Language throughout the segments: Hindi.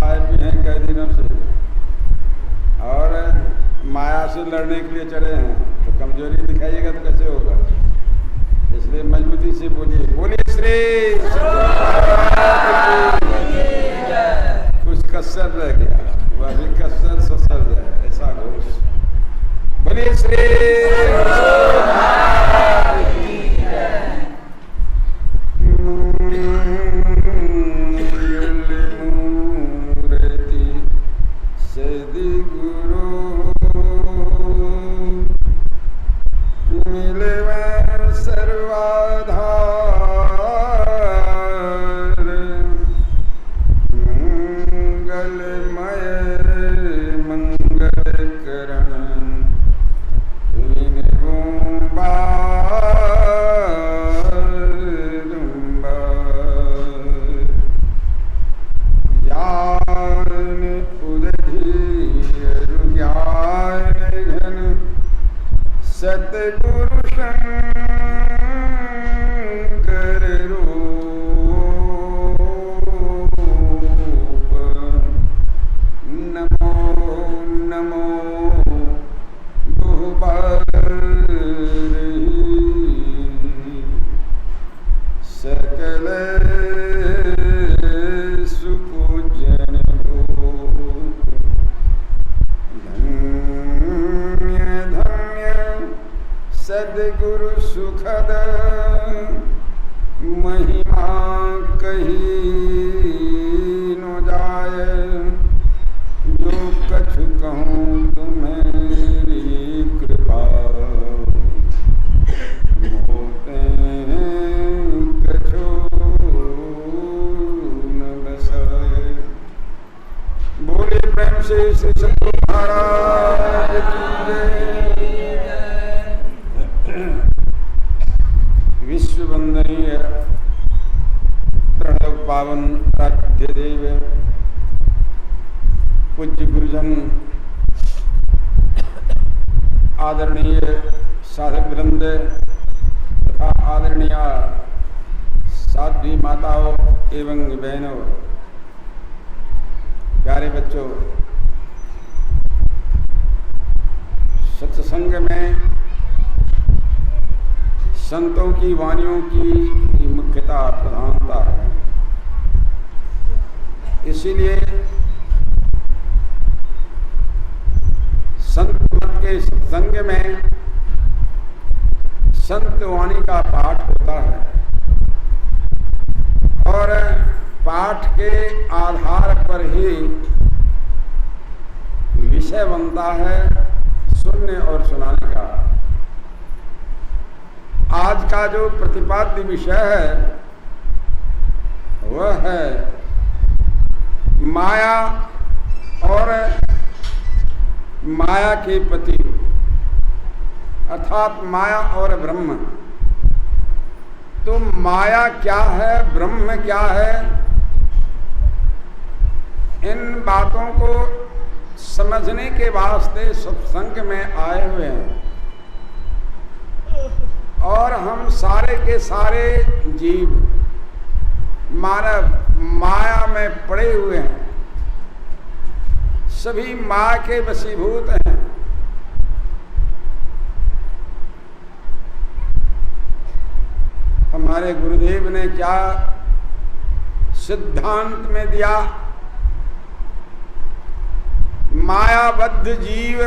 आए भी हैं कई दिनों से और माया से लड़ने के लिए चढ़े हैं, तो कमजोरी दिखाइएगा तो कैसे होगा। इसलिए मजबूती से बोलिए, बोलिए श्री कुछ कसर रह गया, वह भी कसर ससर जाए ऐसा घोष। बोलिए श्री सद्गुरु सुखद महिमा कही न जाए, जो कछु कहूँ तुम्हारी कृपा मोते कछु न बसाए। बोले प्रेम से श्री सद्गुरु महाराज की जय। विश्व वंदनीय प्रणव पावन आराध्य देव पूज्य गुरुजन, आदरणीय साधक वृंद तथा आदरणीय साध्वी माताओं एवं बहनों, प्यारे बच्चों, सत्संग में संतों की वाणियों की मुख्यता प्रधानता है। इसीलिए संत मत के संग में संत वाणी का पाठ होता है और पाठ के आधार पर ही विषय बनता है सुनने और सुनाने का। आज का जो प्रतिपाद्य विषय है वह है माया और माया के पति, अर्थात माया और ब्रह्म। तो माया क्या है, ब्रह्म क्या है, इन बातों को समझने के वास्ते सत्संग में आए हुए हैं। और हम सारे के सारे जीव मानव माया में पड़े हुए हैं, सभी माया के वशीभूत हैं। हमारे गुरुदेव ने क्या सिद्धांत में दिया, मायाबद्ध जीव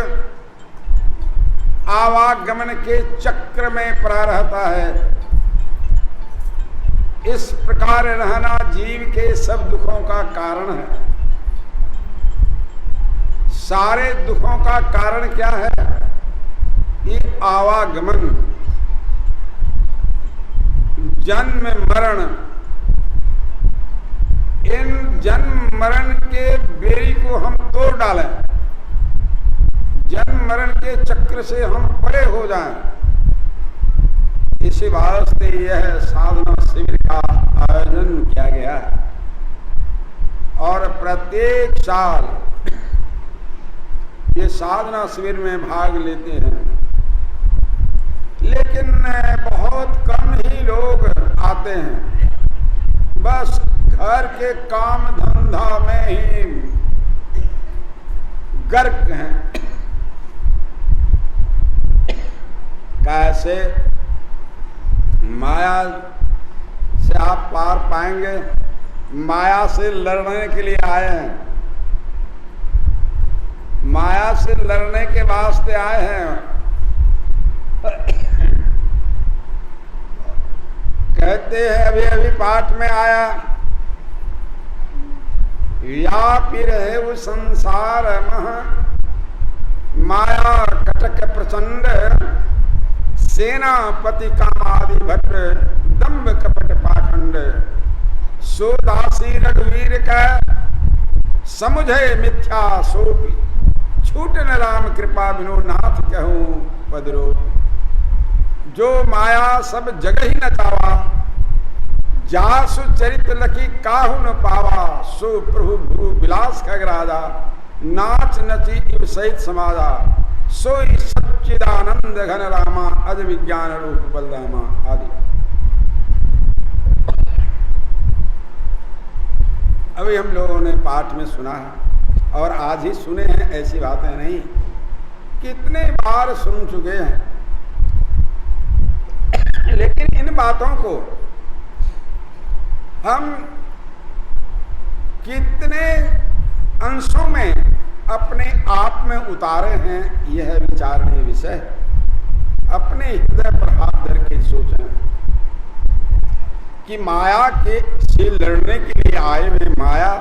आवागमन के चक्र में पड़ा रहता है। इस प्रकार रहना जीव के सब दुखों का कारण है। सारे दुखों का कारण क्या है? ये आवागमन, जन्म मरण। इन जन्म मरण के बेड़ी को हम तोड़ डालें, जन्म मरण के चक्र से हम परे हो जाएं। इसी वास्ते यह साधना शिविर का आयोजन किया गया है और प्रत्येक साल ये साधना शिविर में भाग लेते हैं, लेकिन बहुत कम ही लोग आते हैं। बस घर के काम धंधा में ही गर्क हैं। कैसे माया से आप पार पाएंगे? माया से लड़ने के लिए आए हैं, माया से लड़ने के वास्ते आए हैं। कहते हैं अभी अभी पाठ में आया, व्यापी रहे वो संसार माया कटक प्रचंड, सेनापति कामादि भट्ट दम्भ कपट पाखंड, सो दासी रघुवीर का समुझे मिथ्या सोपी, छूट न राम कृपा बिनो नाथ कहूं पदरो। जो माया सब जगह ही न चावा, जासु चरित लखी काहू न पावा, सो प्रभु भू विलास खगराजा, नाच नची इव सहित समाजा, सोई सच्चिदानंद घन रामा, अज विज्ञान रूप बलरामा आदि। अभी हम लोगों ने पाठ में सुना है और आज ही सुने हैं, ऐसी बातें नहीं, कितने बार सुन चुके हैं। लेकिन इन बातों को हम कितने अंशों में अपने आप में उतारे हैं, यह विचारणीय विषय। अपने हृदय पर हाथ धर के सोचें कि माया के से लड़ने के लिए आए हुए माया,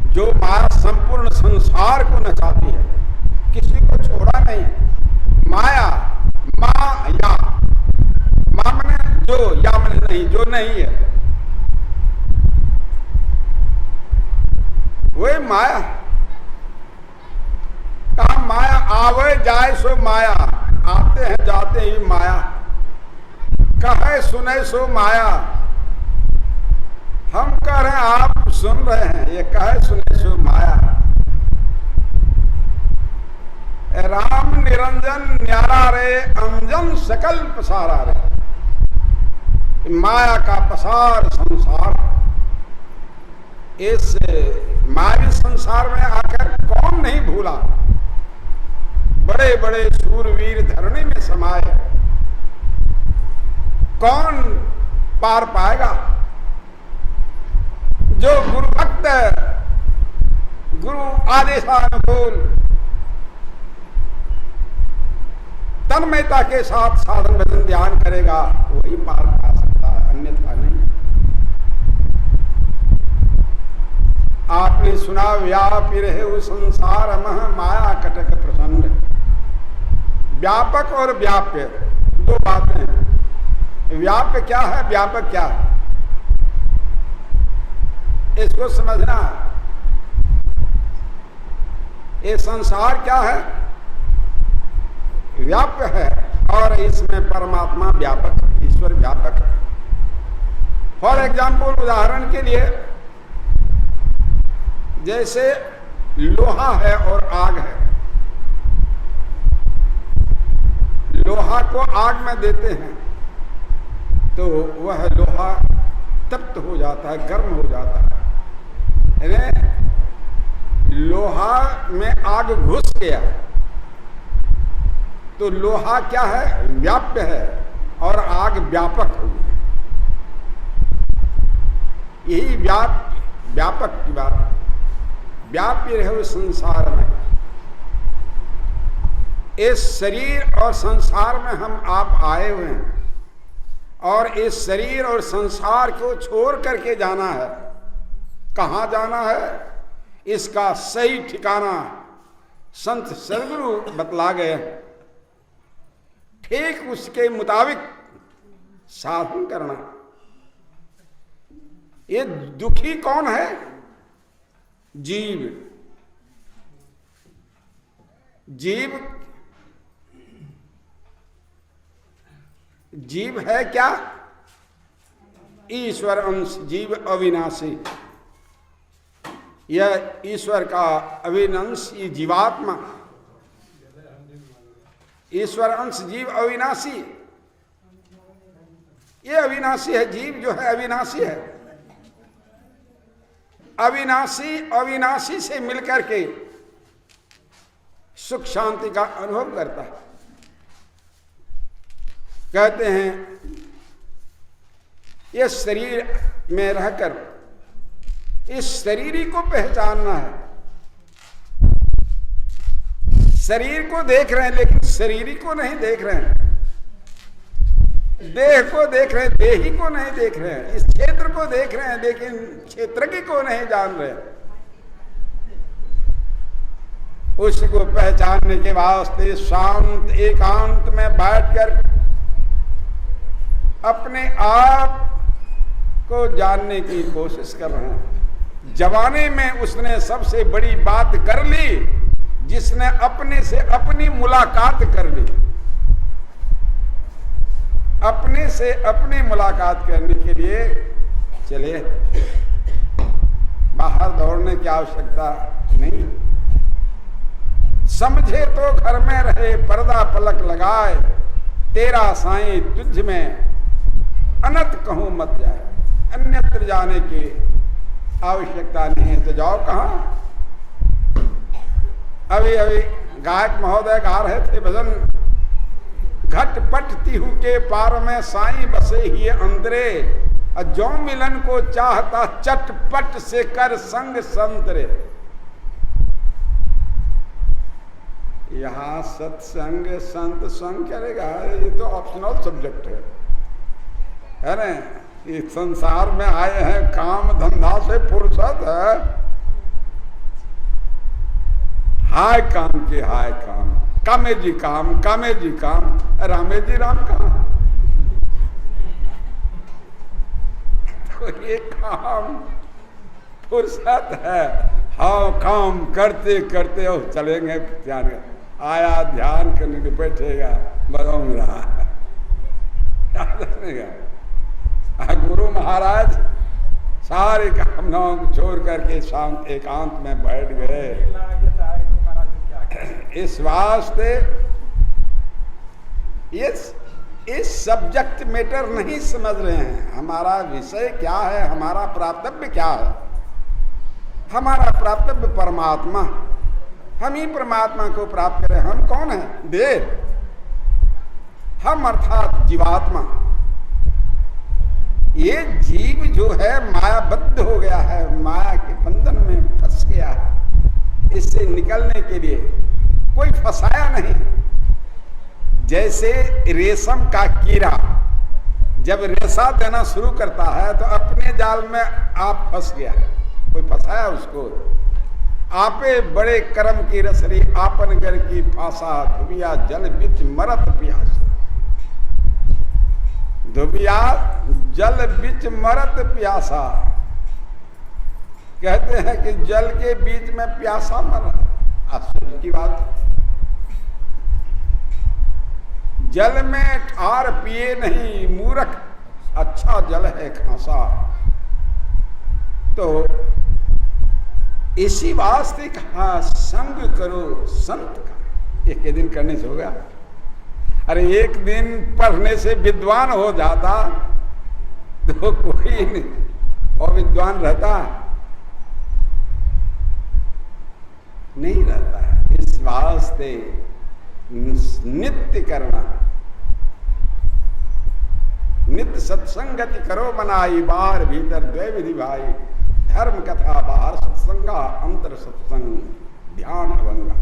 जो माया संपूर्ण संसार को नचाती है, किसी को छोड़ा नहीं। माया माया, मा मने जो, या मने नहीं, जो नहीं है वही माया। कहा माया आवे जाए सो माया, आते हैं जाते ही माया, कहे सुने सो माया। हम कह रहे हैं, आप सुन रहे हैं, ये कहे सुने सो माया। राम निरंजन न्यारा रे, अंजन सकल पसारा रे। माया का पसार संसार, इस मायावी संसार में आकर कौन नहीं भूला। बड़े बड़े शूरवीर धरणी में समाये, कौन पार पाएगा? जो गुरु भक्त, गुरु आदेशानुकूल तन्मयता के साथ साधन भजन ध्यान करेगा, वही पार पा सकता है, अन्यथा नहीं। आपने सुना, व्यापी रहे वो संसार मह माया कटक प्रचंड। व्यापक और व्याप्य दो बातें हैं। व्याप्य क्या है, व्यापक क्या है, इसको समझना। ये संसार क्या है, व्याप्य है, और इसमें परमात्मा व्यापक, ईश्वर व्यापक है। फॉर एग्जाम्पल, उदाहरण के लिए, जैसे लोहा है और आग है। लोहा को आग में देते हैं तो वह लोहा तप्त हो जाता है, गर्म हो जाता है। यानी लोहा में आग घुस गया तो लोहा क्या है, व्याप्य है, और आग व्यापक हो गई। यही व्यापक की बात। व्याप्य रहे संसार में। इस शरीर और संसार में हम आप आए हुए हैं, और इस शरीर और संसार को छोड़ करके जाना है। कहाँ जाना है, इसका सही ठिकाना संत सदगुरु बतला गए। ठीक उसके मुताबिक साधन करना। ये दुखी कौन है, जीव। जीव जीव है क्या, ईश्वर अंश, जीव अविनाशी। यह ईश्वर का अविनाश, ये जीवात्मा, ईश्वर अंश जीव अविनाशी। ये अविनाशी है, जीव जो है अविनाशी है। अविनाशी अविनाशी से मिलकर के सुख शांति का अनुभव करता है। कहते हैं ये शरीर में रहकर इस शरीर को पहचानना है। शरीर को देख रहे हैं लेकिन शरीर को नहीं देख रहे हैं, देह को देख रहे हैं देही को नहीं देख रहे हैं, इस क्षेत्र को देख रहे हैं लेकिन क्षेत्रज्ञ को नहीं जान रहे। उसको पहचानने के वास्ते शांत एकांत में बैठकर अपने आप को जानने की कोशिश कर रहे हैं। जवानी में उसने सबसे बड़ी बात कर ली, जिसने अपने से अपनी मुलाकात कर ली। अपने से अपनी मुलाकात करने के लिए चले, बाहर दौड़ने की आवश्यकता नहीं। समझे तो घर में रहे, पर्दा पलक लगाए, तेरा साईं तुझ में अनंत कहूं मत जाए। अन्यत्र जाने की आवश्यकता नहीं है तो जाओ कहां। अभी अभी गायक महोदय गा रहे थे भजन, घटपट तिहु के पार में साईं बसे ही अंतरे, जो मिलन को चाहता चटपट से कर संग संतरे। यहां सत्संग संत संग करेगा, ये तो ऑप्शनल सब्जेक्ट है ना। इस संसार में आए हैं काम धंधा से फुर्सत है, हाय काम के हाय काम, कामे जी काम, कामे जी काम, रामे जी राम काम। तो ये काम फुर्सत है, हाँ काम करते करते और चलेंगे ध्यान, आया ध्यान करने के बैठेगा बदौंग रहा है। गुरु महाराज सारे कामनाओं को छोड़ करके शांत एकांत में बैठ गए। इस वास्ते इस सब्जेक्ट मैटर नहीं समझ रहे हैं। हमारा विषय क्या है, हमारा प्राप्तव्य क्या है। हमारा प्राप्तव्य परमात्मा, हम ही परमात्मा को प्राप्त करें। हम कौन है? देह। हम अर्थात जीवात्मा। ये जीव जो है मायाबद्ध हो गया है, माया के बंधन में फंस गया है। इससे निकलने के लिए कोई फंसाया नहीं। जैसे रेशम का कीड़ा जब रेशा देना शुरू करता है तो अपने जाल में आप फंस गया, कोई फंसाया उसको। आपे बड़े कर्म की रसरी आपन घर की फांसा, धुबिया जल बिच मरत प्यास। धुबिया जल बिच मरत प्यासा, कहते हैं कि जल के बीच में प्यासा मरा। आश्चर्य की बात, जल में ठार पिए नहीं मूर्ख, अच्छा जल है खासा। तो इसी वास्ते कहा संग करो संत का। एक दिन करने से होगा? अरे एक दिन पढ़ने से विद्वान हो जाता तो कोई और विद्वान रहता नहीं रहता है। इस वास्ते नित्य करना, नित्य सत्संगति करो मनाई, बाहर भीतर द्वै विधि भाई। धर्म कथा बाहर सत्संगा, अंतर सत्संग ध्यान अभंगा।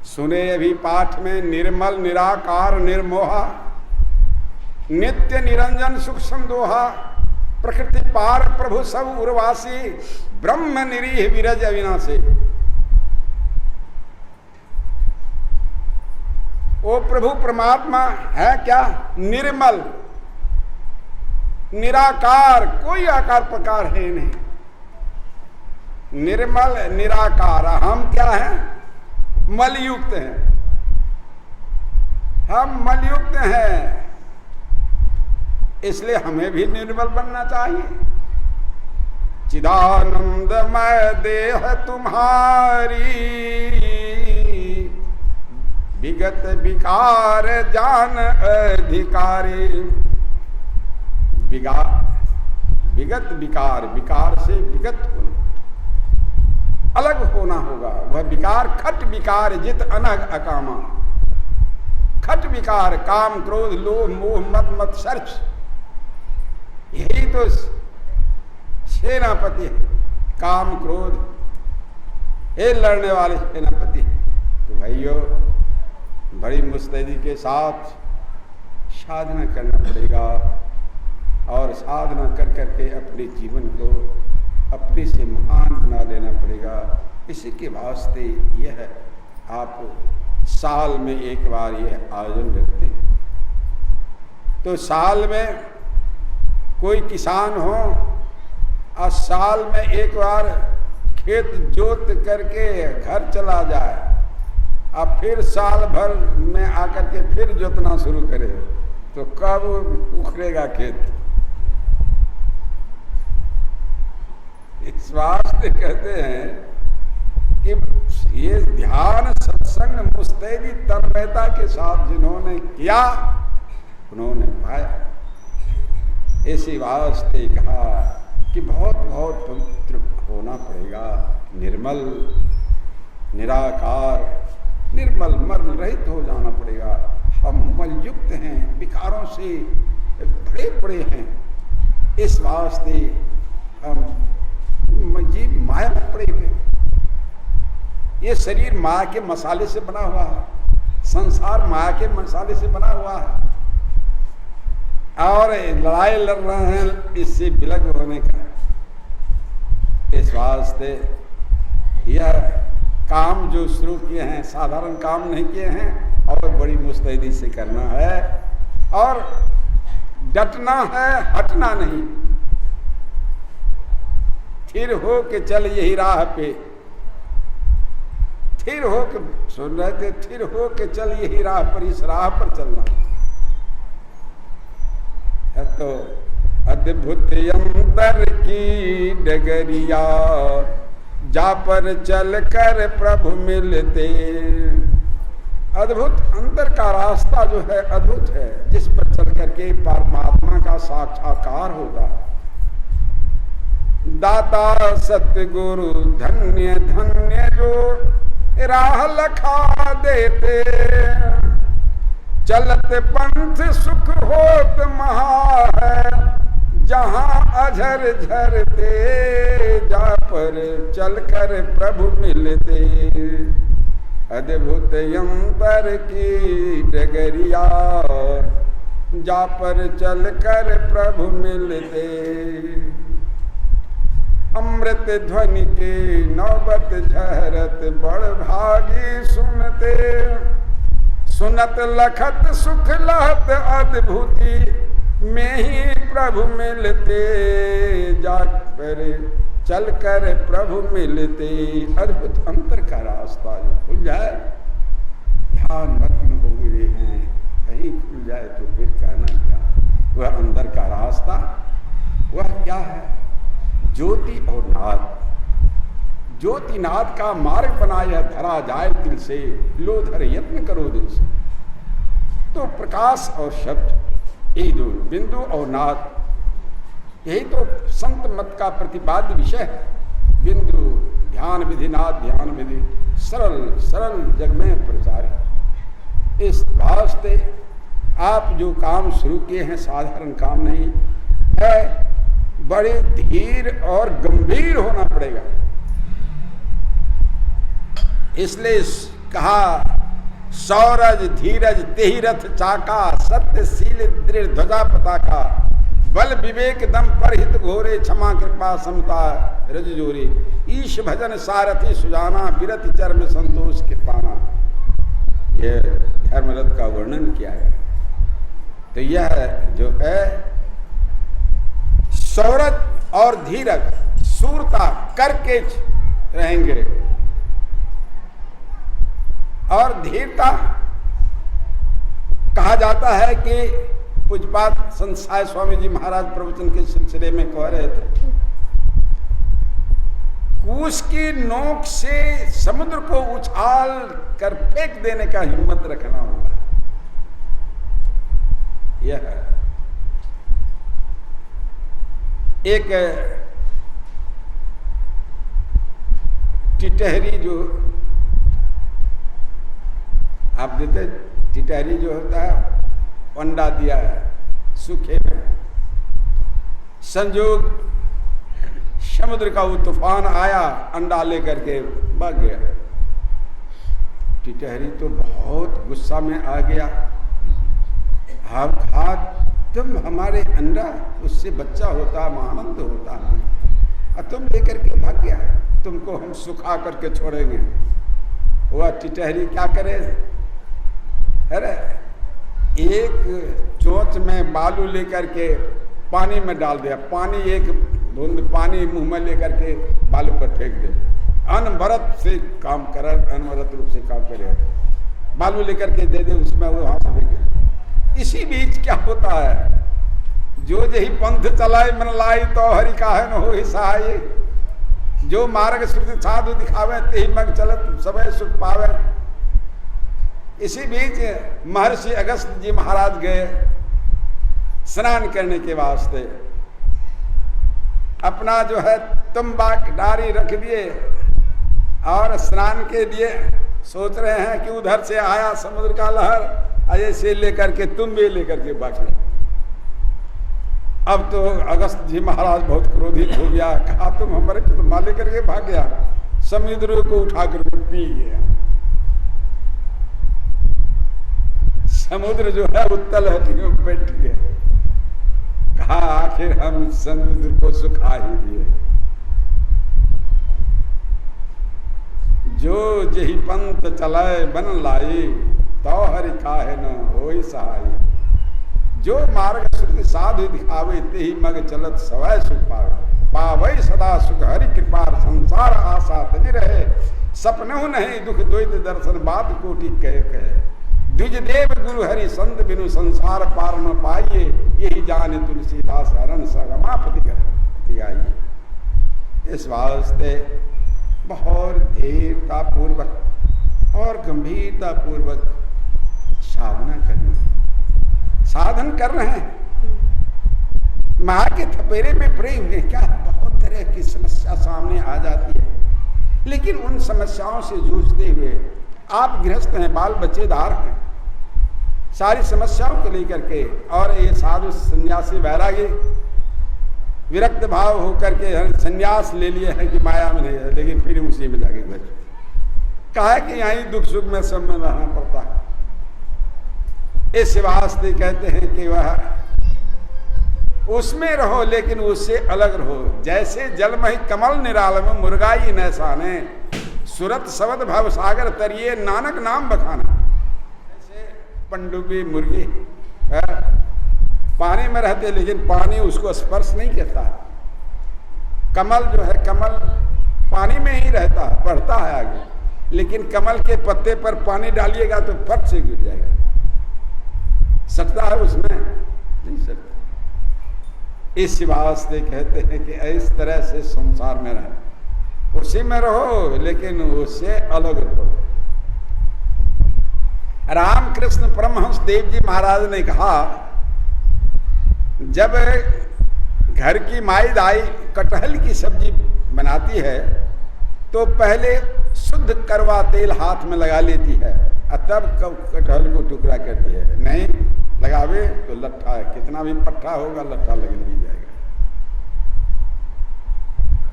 सुने अभी पाठ में निर्मल निराकार निर्मोहा, नित्य निरंजन सुख संदोहा, प्रकृति पार प्रभु सब उर्वासी, ब्रह्म निरीह विरज अविनाशी। वो प्रभु परमात्मा है क्या? निर्मल निराकार, कोई आकार प्रकार है नहीं। निर्मल निराकार। हम क्या हैं? मलयुक्त हैं। हम मलयुक्त हैं, इसलिए हमें भी निर्मल बनना चाहिए। चिदानंदमय देह तुम्हारी, विगत विकार जान अधिकारी। विगत विकार, विकार से विगत होना, अलग होना होगा। वह विकार खट विकार जित अनग अकामा। खट विकार काम क्रोध लोभ मोह मद मत्सर्ज, यही तो सेनापति है। काम क्रोध ये लड़ने वाले सेनापति। तो भाइयों, बड़ी मुस्तैदी के साथ साधना करना पड़ेगा और साधना कर करके अपने जीवन को अपने से महान बना लेना पड़ेगा। इसी के वास्ते यह आप साल में एक बार यह आयोजन रखते हैं। तो साल में कोई किसान हो और साल में एक बार खेत जोत करके घर चला जाए, अब फिर साल भर में आकर के फिर जोतना शुरू करे, तो कब उखड़ेगा खेत? इस वास्ते कहते हैं कि ये ध्यान सत्संग मुस्तैदी तन्मयता के साथ जिन्होंने किया उन्होंने पाया। इसी वास्ते कहा कि बहुत बहुत पवित्र होना पड़ेगा, निर्मल निराकार निर्मल मर्म रहित हो जाना पड़ेगा। हम मलयुक्त हैं, विकारों से बड़े बड़े हैं, इस वास्ते हम जीव माया में पड़े हुए। ये शरीर माया के मसाले से बना हुआ है, संसार माया के मसाले से बना हुआ है और लड़ाई लड़ रहे हैं इससे विलग होने का। इस वास्ते यह काम जो शुरू किए हैं साधारण काम नहीं किए हैं और बड़ी मुस्तैदी से करना है और डटना है, हटना नहीं। थिर हो के चल यही राह पे, थिर हो के सुन रहे थे, थिर हो के चल यही राह पर, इस राह पर चलना। तो अद्भुत अंतर की डगरिया जा पर चल कर प्रभु मिलते। अद्भुत अंतर का रास्ता जो है अद्भुत है, जिस पर चल करके परमात्मा का साक्षात्कार होगा। दाता सतगुरु धन्य धन्य जो राह लखा देते, चलत पंथ सुख होत महा है, जहां अझर झरते जा पर चलकर प्रभु मिलते। अद्भुत अंतर की डगरिया जा पर चलकर प्रभु मिलते। अमृत ध्वनि के नौबत झरत बड़ भागी सुनते, सुनत लखत सुख लहत अद्भुति में ही प्रभु मिलते, जा पर चल कर प्रभु मिलते। अद्भुत अंतर का रास्ता जो खुल जाए, ध्यान मग्न हो गए हैं, कहीं खुल जाए तो फिर कहना क्या। वह अंदर का रास्ता वह क्या है? ज्योति और नाद। ज्योति नाद का मार्ग बनाया धरा जाए तिल से, लो धर यत्न करो दिल से। तो प्रकाश और शब्द यही दो, बिंदु और नाद, यही तो संत मत का प्रतिपाद्य विषय है। बिंदु ध्यान विधि, नाद ध्यान विधि, सरल सरल जग में प्रचार। इस वास्ते आप जो काम शुरू किए हैं साधारण काम नहीं है, बड़े धीर और गंभीर होना पड़ेगा। इसलिए कहा सौरज धीरज तेहि रथ चाका, सत्यशील दृढ़ ध्वजा पताका, बल विवेक दम पर हित घोरे, क्षमा कृपा समता रज जोरे, ईश भजन सारथी सुजाना, विरत चर्म संतोष कृपाना। यह धर्मरथ का वर्णन किया है। तो यह जो है सौरज और धीरज, सूरता करके रहेंगे और धीरता कहा जाता है कि पूज्यपाद संत साई स्वामी जी महाराज प्रवचन के सिलसिले में कह रहे थे, कूस की नोक से समुद्र को उछाल कर फेंक देने का हिम्मत रखना होगा। यह एक टिटहरी जो आप देते, टिटहरी जो होता है अंडा दिया है सूखे में, संजोग समुद्र का वो तूफान आया, अंडा लेकर के भाग गया। टिटहरी तो बहुत गुस्सा में आ गया, आप खा तुम हमारे अंडा, उससे बच्चा होता महानंद होता है, और तुम लेकर के भाग गया, तुमको हम सुखा करके छोड़ेंगे। वह टिटहरी क्या करे, अरे एक चोंच में बालू लेकर के पानी में डाल दिया, पानी एक बूंद पानी मुंह में लेकर के बालू पर फेंक दे, अनवरत से काम करे, अनवरत रूप से काम करे, बालू लेकर के दे दे उसमें, वो हाथ फेंके। इसी बीच क्या होता है, जो यही पंथ चलाए मन लाई तो हरि काहे न हो सहाय, जो मार्ग श्रुति साधु दिखावे ते मग चलत सबे सुख पावे। इसी बीच महर्षि अगस्त जी महाराज गए स्नान करने के वास्ते, अपना जो है तंबाक डारी रख दिए और स्नान के लिए सोच रहे हैं कि उधर से आया समुद्र का लहर, ऐसे लेकर के तुम भी लेकर के भागे। अब तो अगस्त जी महाराज बहुत क्रोधित हो गया, कहा तुम हमारे को तो लेकर के भाग गया, समुद्र को उठा कर पी गया। समुद्र जो है उत्तल हटी में बैठ गया, कहा आखिर हम समुद्र को सुखा ही दिए। जो जही पंथ चलाए बन लाई तो हरि काहे न होई सहाय, जो मार्ग श्रुति साधु दिखावे ते ही मग चलत सवै सुख पावे, पावै सदा सुख हरि कृपा संसार आशा तज रहे, सपनहु नहीं दुख द्वैत दर्शन बात कोटि कहे कहे, द्विज देव गुरु हरि संत बिनु संसार पार न पाइए, यही जाने तुलसीदास हरण सरमापति गाइए। इस वास्ते बहुत धीरता पूर्वक और गंभीरता पूर्वक साधना करनी, साधन कर रहे हैं, माँ के थपेरे में पड़े हुए, क्या बहुत तरह की समस्या सामने आ जाती है, लेकिन उन समस्याओं से जूझते हुए आप गृहस्थ हैं, बाल बच्चेदार हैं, सारी समस्याओं को लेकर के, और ये साधु सन्यासी वैरागी विरक्त भाव होकर के सन्यास ले लिए हैं कि माया में नहीं है, लेकिन फिर उसी में जाके बैठ, कहा है कि यहीं दुख सुख में सब में रहना पड़ता है। इस वास्ते कहते हैं कि वह उसमें रहो लेकिन उससे अलग रहो, जैसे जलमहि कमल निरालम मुर्गाई नैसाने, सुरत शब्द भव सागर तरिए नानक नाम बखाना। जैसे पनडुब्बी मुर्गी है, पानी में रहते लेकिन पानी उसको स्पर्श नहीं करता, कमल जो है कमल पानी में ही रहता है, बढ़ता है आगे, लेकिन कमल के पत्ते पर पानी डालिएगा तो फट से गिर जाएगा, सकता है उसमें नहीं सकता। इस वास्ते कहते हैं कि इस तरह से संसार में रहे, उसी में रहो लेकिन उससे अलग रहो। रामकृष्ण परमहंस देव जी महाराज ने कहा, जब घर की माई दाई कटहल की सब्जी बनाती है तो पहले शुद्ध करवा तेल हाथ में लगा लेती है और तब कटहल को टुकड़ा करती है, नहीं लगावे तो लट्ठा है, कितना भी पट्टा होगा लट्ठा लग नहीं जाएगा।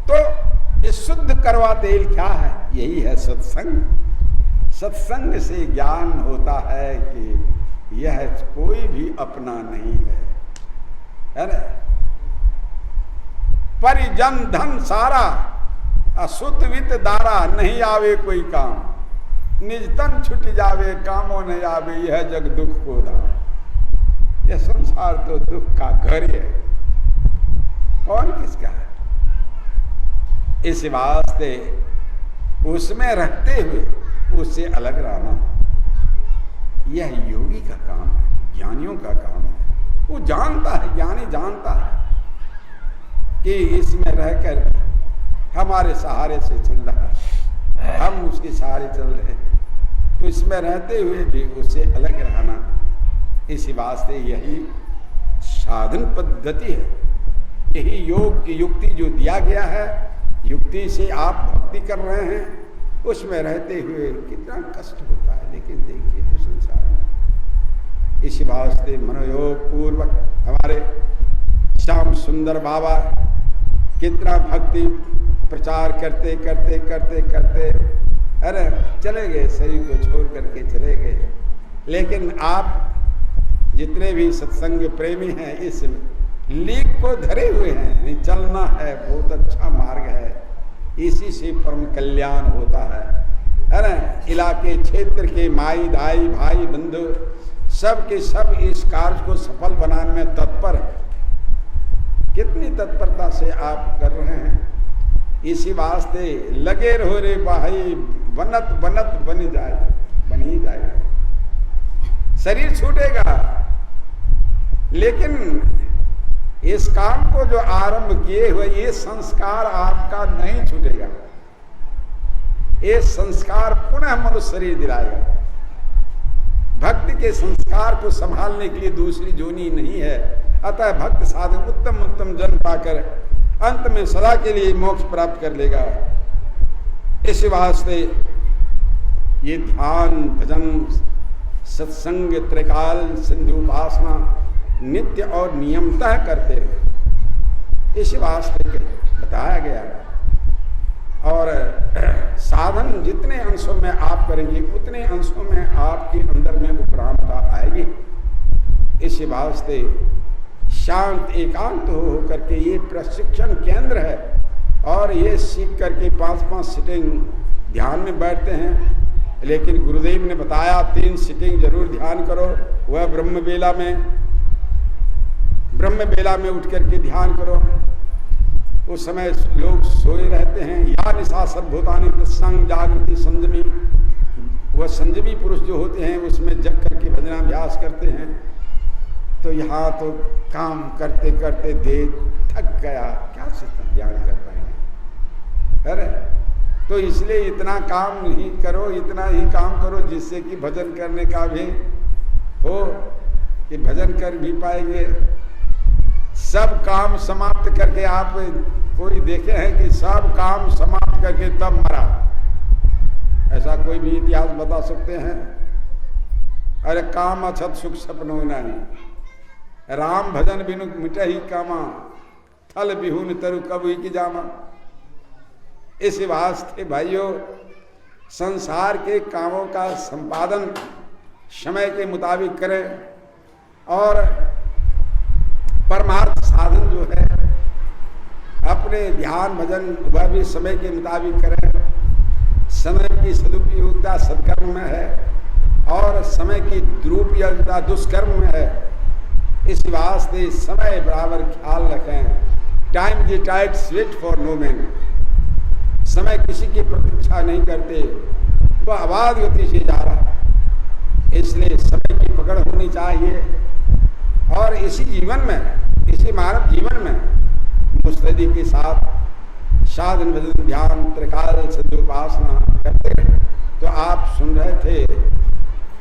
तो इस शुद्ध करवा तेल क्या है, यही है सत्संग। सत्संग से ज्ञान होता है कि यह कोई भी अपना नहीं है ना। परिजन धन सारा असुत वित दारा, नहीं आवे कोई काम, निज तन छुट जावे कामों नहीं आवे, यह जग दुख को दाम। यह संसार तो दुख का घर है, कौन किसका है। इस वास्ते उसमें रहते हुए उससे अलग रहना यह योगी का काम है, ज्ञानियों का काम है। वो जानता है, ज्ञानी जानता है कि इसमें रहकर हमारे सहारे से चल रहा है, हम उसके सहारे चल रहे हैं, तो इसमें रहते हुए भी उससे अलग रहना, इसी वास्ते यही साधन पद्धति है। यही योग की युक्ति जो दिया गया है, युक्ति से आप भक्ति कर रहे हैं, उसमें रहते हुए कितना कष्ट होता है। लेकिन देखिए तो संसार में इसी वास्ते मनोयोग पूर्वक हमारे श्याम सुंदर बाबा कितना भक्ति प्रचार करते करते करते करते अरे चले गए, शरीर को छोड़ करके चले गए। लेकिन आप जितने भी सत्संग प्रेमी हैं इस लीक को धरे हुए हैं, चलना है, बहुत अच्छा मार्ग है, इसी से परम कल्याण होता है। इलाके क्षेत्र के माई दाई भाई बंधु सब के सब इस कार्य को सफल बनाने में तत्पर है। कितनी तत्परता से आप कर रहे हैं, इसी वास्ते लगे रहो रे भाई, बनत बनत बन ही जाएगा। शरीर छूटेगा, लेकिन इस काम को जो आरंभ किए हुए ये संस्कार आपका नहीं छूटेगा। ये संस्कार पुनः मनुष्य शरीर दिलाएगा। भक्ति के संस्कार को संभालने के लिए दूसरी जोनी नहीं है। अतः भक्त साधक उत्तम उत्तम जन पाकर अंत में सदा के लिए मोक्ष प्राप्त कर लेगा। इस वास्ते ये ध्यान भजन सत्संग त्रिकाल सिंधु उपासना नित्य और नियमतः करते हैं, इस वास्ते बताया गया। और साधन जितने अंशों में आप करेंगे उतने अंशों में आपके अंदर में उपरामता आएगी। इस वास्ते शांत एकांत हो करके ये प्रशिक्षण केंद्र है, और ये सीख करके 5-5 सिटिंग ध्यान में बैठते हैं। लेकिन गुरुदेव ने बताया 3 सिटिंग जरूर ध्यान करो। वह ब्रह्म बेला में उठ करके ध्यान करो। उस समय लोग सोए रहते हैं। या निशा सर्वभूतानि तत्संग जागृति संयमी, वह संयमी पुरुष जो होते हैं उसमें जग करके भजनाभ्यास करते हैं। तो यहाँ तो काम करते करते देह थक गया, क्या से ध्यान कर पाएंगे। अरे तो इसलिए इतना काम नहीं करो, इतना ही काम करो जिससे कि भजन करने का भी हो, कि भजन कर भी पाएंगे। सब काम समाप्त करके आप कोई देखे हैं कि सब काम समाप्त करके तब मरा? ऐसा कोई भी इतिहास बता सकते हैं? अरे काम अछत सुख सपनो नहीं, राम भजन बिनु मिटे ही कामा, थल बिहुन तरु कबू की जामा। इस वास्ते भाइयों संसार के कामों का संपादन समय के मुताबिक करें, और परमार्थ साधन जो है अपने ध्यान भजन वह भी समय के मुताबिक करें। समय की सदुपयोगिता सत्कर्म में है, और समय की दुरुपयोगिता दुष्कर्म में है। इस वास्ते समय बराबर ख्याल रखें। Time the tides wait for no man. समय किसी की प्रतीक्षा नहीं करते, वह अबाध गति से जा रहा। इसलिए समय की पकड़ होनी चाहिए। और इसी जीवन में, इसी मानव जीवन में मुस्तैदी के साथ साधन भजन ध्यान त्रिकाल सिद्ध उपासना करते। तो आप सुन रहे थे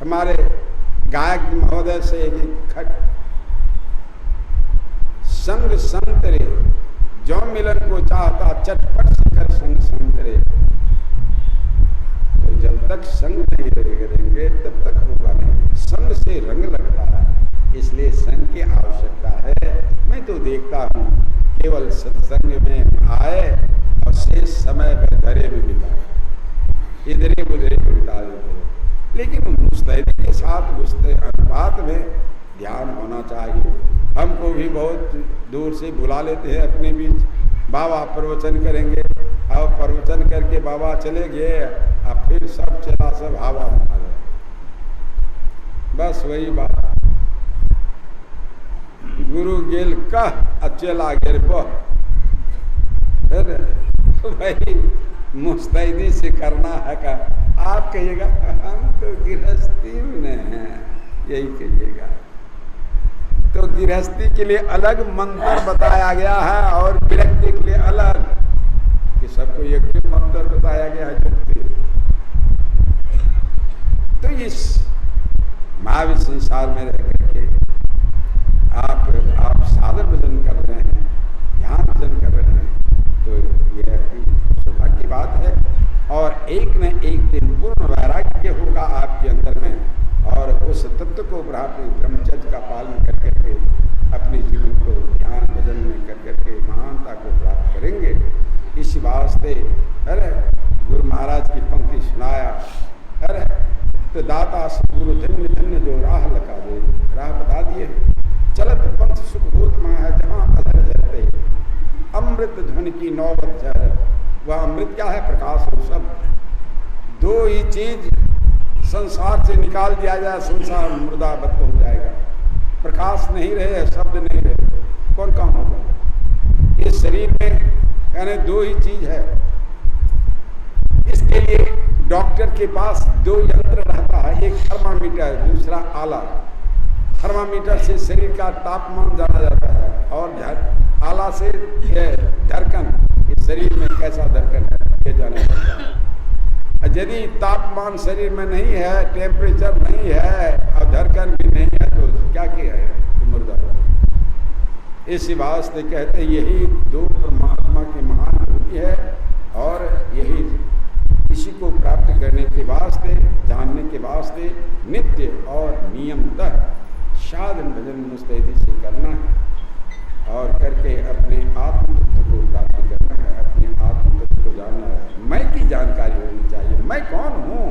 हमारे गायक महोदय से एक खट, संग संतरे जो मिलन को चाहता चटपट शिखर संग संतरे। तो जब तक संग नहीं करेंगे तब तक होगा नहीं। संग से रंग लगता है, इसलिए संग की आवश्यकता है। मैं तो देखता हूँ केवल सत्संग में आए और शेष समय घरे में बिताए, इधरे उधरे बिता देते हैं। लेकिन मुस्तैदी के साथ उस अनुपात में ध्यान होना चाहिए। हमको भी बहुत दूर से बुला लेते हैं अपने बीच, बाबा प्रवचन करेंगे, और प्रवचन करके बाबा चले गए, और फिर सब चला सब हवा में आ गए। बस वही बात, गुरु गेल कह अचला गिर बह। तो भाई मुस्तैदी से करना है का? आप कहिएगा हम तो गृहस्थी में हैं, यही कहिएगा। तो गृहस्थी के लिए अलग मंत्र बताया गया है, और विरक्ति के लिए अलग, कि सबको एक ही मंत्र बताया गया है। तो इस महावीर संसार में रह करके आप साधन भजन कर रहे हैं, ध्यान एक न एक दिन पूर्ण वैराग्य होगा आपके अंदर में, और उस तत्व को ब्रह्मचर्य का पालन कर करके अपने जीवन को ध्यान भजन में कर करके महानता को प्राप्त करेंगे। इसी वास्ते अरे गुरु महाराज की पंक्ति सुनाया, अरे तो दाता गुरु धन्य धन्य जो राह लगा दे, राह बता दिए। चलत पंथ सुख भूत माँ है जहाँ अधर जरते, अमृत ध्वनि की नौबत जहर। वह अमृत क्या है? प्रकाश हो सब। दो ही चीज संसार से निकाल दिया जाए, संसार मुर्दाबत्त हो जाएगा। प्रकाश नहीं रहे, शब्द नहीं रहे, कौन काम होगा? इस शरीर में यानी दो ही चीज है। इसके लिए डॉक्टर के पास दो यंत्र रहता है, एक थर्मामीटर, दूसरा आला। थर्मामीटर से शरीर का तापमान जाना जाता है, और आला से धड़कन, इस शरीर में कैसा धड़कन है ये जाना जाता है। यदि तापमान शरीर में नहीं है, टेम्परेचर नहीं है और धड़कन भी नहीं है, तो क्या किया है? तो मुर्दा। इसी वास्ते कहते यही दो परमात्मा की महान भूमि है, और यही इसी को प्राप्त करने के वास्ते, जानने के वास्ते नित्य और नियमतः साधन भजन मुस्तैदी से करना है, और करके अपने आत्म तत्व को प्राप्त करना है, अपने आत्म तत्व को जानना है। मैं की जानकारी होनी चाहिए, मैं कौन हूँ,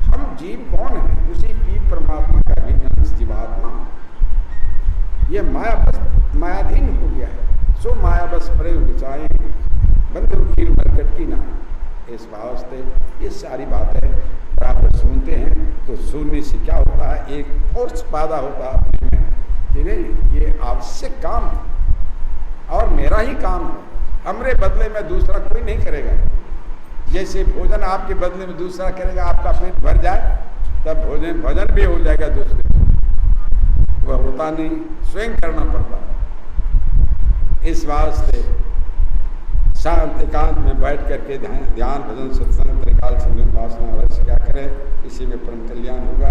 हम जीव कौन है, उसी पीर परमात्मा का भी अंश जीवात्मा। ये माया बस मायाधीन हो गया है, सो माया बस परे गुसाए बंधु कीर मरकट की ना। इस वास्ते ये सारी बातें आप सुनते हैं तो सुनने से क्या होता है? एक फोर्स पैदा होता है अपने में कि नहीं ये आवश्यक काम है और मेरा ही काम है, हमरे बदले में दूसरा कोई नहीं करेगा। जैसे भोजन आपके बदले में दूसरा करेगा, आपका पेट भर जाए तब भोजन भी हो जाएगा दूसरे, वह होता नहीं, स्वयं करना पड़ता है। इस वास्ते शांत एकांत में बैठ करके ध्यान भजन सत्संग त्रिकाल संयोग उपासना अवश्य क्या करें, इसी में परम कल्याण होगा।